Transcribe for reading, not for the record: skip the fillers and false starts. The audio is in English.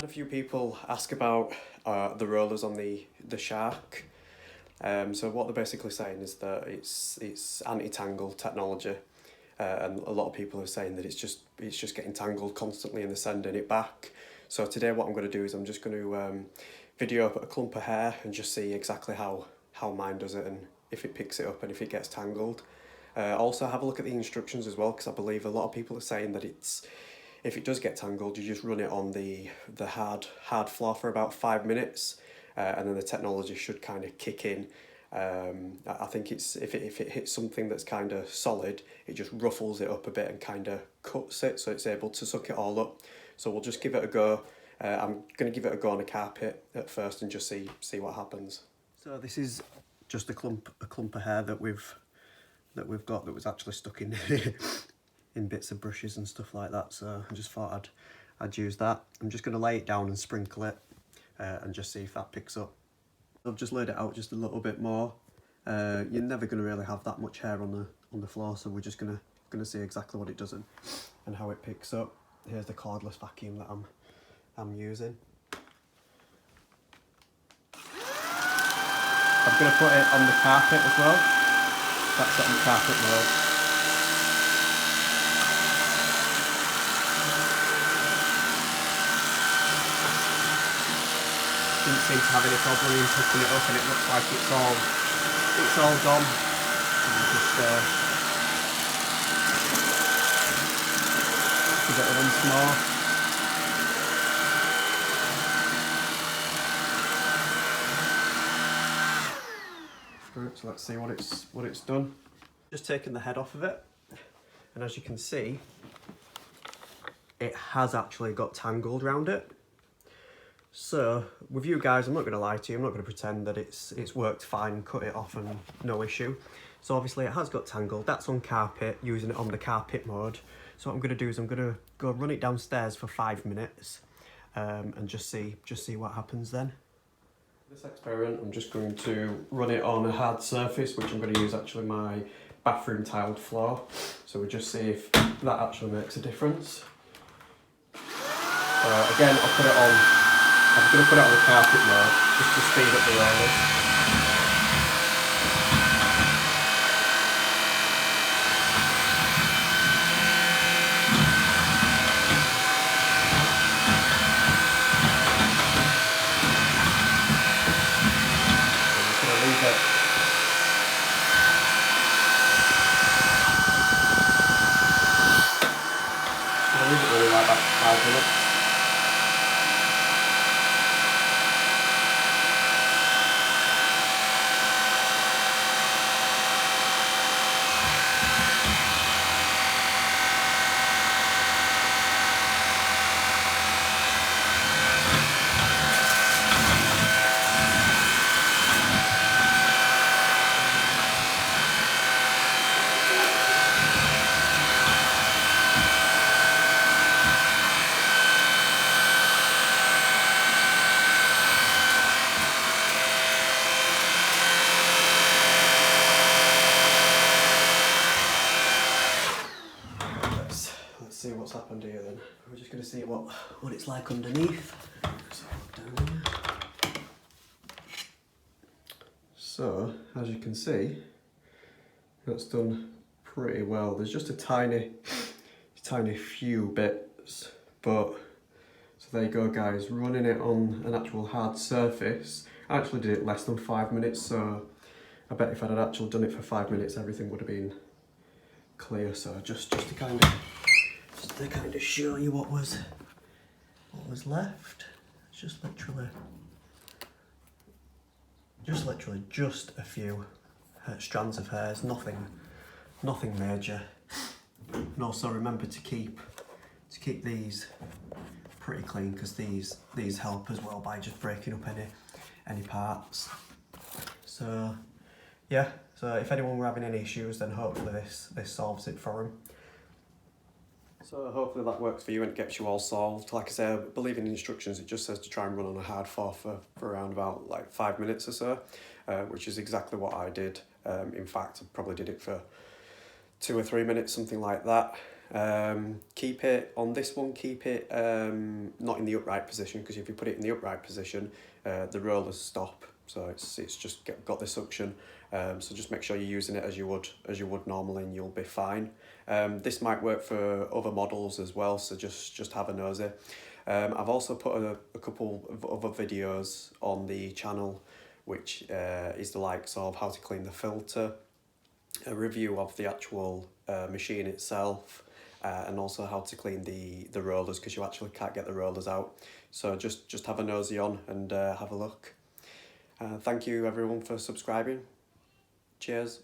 had a few people ask about the rollers on the shark. So what they're basically saying is that it's anti-tangle technology, and a lot of people are saying that it's just getting tangled constantly and they're sending it back. So today what I'm going to do is I'm just going to video up a clump of hair and just see exactly how mine does it and if it picks it up and if it gets tangled. Also have a look at the instructions as well, because I believe a lot of people are saying that if it does get tangled, you just run it on the hard floor for about 5 minutes, and then the technology should kind of kick in. I think if it hits something that's kind of solid, it just ruffles it up a bit and kind of cuts it, so it's able to suck it all up. So we'll just give it a go. I'm going to give it a go on a carpet at first and just see what happens. So this is just a clump of hair that we've got that was actually stuck in in bits of brushes and stuff like that, so I just thought I'd use that. I'm just going to lay it down and sprinkle it and just see if that picks up. I've just laid it out just a little bit more. You're never going to really have that much hair on the floor, so we're just going to see exactly what it does and how it picks up. Here's the cordless vacuum that I'm using. I'm going to put it on the carpet as well. That's set on carpet mode. Didn't seem to have any problem in picking it up, and it looks like it's all gone. Just give it once more. So let's see what it's done. Just taken the head off of it, and as you can see, it has actually got tangled around it. So with you guys, I'm not going to lie to you, I'm not going to pretend that it's worked fine, cut it off and no issue. So obviously it has got tangled. That's on carpet, using it on the carpet mode. So what I'm going to do is I'm going to go run it downstairs for 5 minutes and just see what happens then. This experiment, I'm just going to run it on a hard surface, which I'm going to use actually my bathroom tiled floor. So we'll just see if that actually makes a difference. Again, I'm going to put it on the carpet mode, just to speed up the rollers. Leave it really like that for 5 minutes. See what's happened here then. We're just going to see what it's like underneath. So as you can see, that's done pretty well. There's just a tiny few bits, but so there you go guys, running it on an actual hard surface. I actually did it less than 5 minutes, so I bet if I'd actually done it for 5 minutes everything would have been clear. So just to kind of show you what was left. It's just literally just a few strands of hairs, nothing major. And also remember to keep these pretty clean, because these help as well by just breaking up any parts. So yeah, so if anyone were having any issues, then hopefully this solves it for them. So hopefully that works for you and it gets you all solved. Like I say, I believe in the instructions, it just says to try and run on a hard floor for around about like 5 minutes or so, which is exactly what I did. In fact, I probably did it for 2 or 3 minutes, something like that. Keep it, on this one, keep it not in the upright position, because if you put it in the upright position, the rollers stop. So it's just got the suction. So just make sure you're using it as you would normally, and you'll be fine. This might work for other models as well, so just have a nosy. I've also put a couple of other videos on the channel, which is the likes of how to clean the filter, a review of the actual machine itself, and also how to clean the rollers, because you actually can't get the rollers out. So just have a nosy on and have a look. Thank you everyone for subscribing. Cheers.